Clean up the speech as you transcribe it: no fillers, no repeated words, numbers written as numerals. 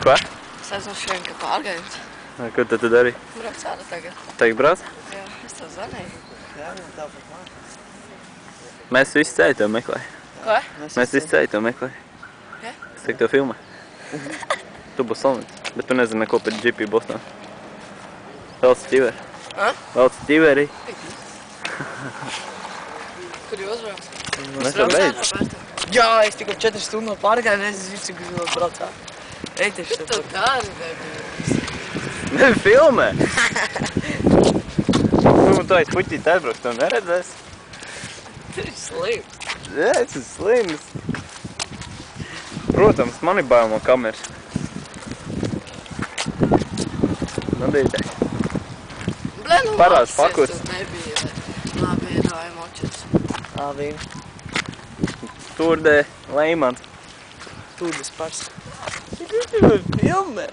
Ko? Es aizmušu vien, ka pārgājums. Ko tad tu dari? Brauc ārā tagad. Tagad brauc? Jā, es tev zvanīju. Jā, tāpat man. Mēs visi ceļu tev meklēju. Ko? Mēs visi ceļu tev meklēju. Ja? Es tev filmē. Tu būs slavens, bet tu nezini neko par GP Bostonā. Velc ķiveri. Velc ķiveri. Kur jūs brauc? Mēs jau beidz. Jā, es tikai 4 stundu pārgāju, es visu, kas vēl brauc ārā. Ej, tieši Tu dari, baby. Ne, filmē! Tu aiz puķīt aizbrauks, to neredzēs. Tu esi slims. Jā, es esmu slims. Protams, man ir bail no kameras. Nu, dīdē. Ble, nu Parāds mācies, pakurs. tu nebija. Labi, ierāja močus. Ā, vīn. Turdē, Leimans. Tūdes pars. Tik viņš jau filmē.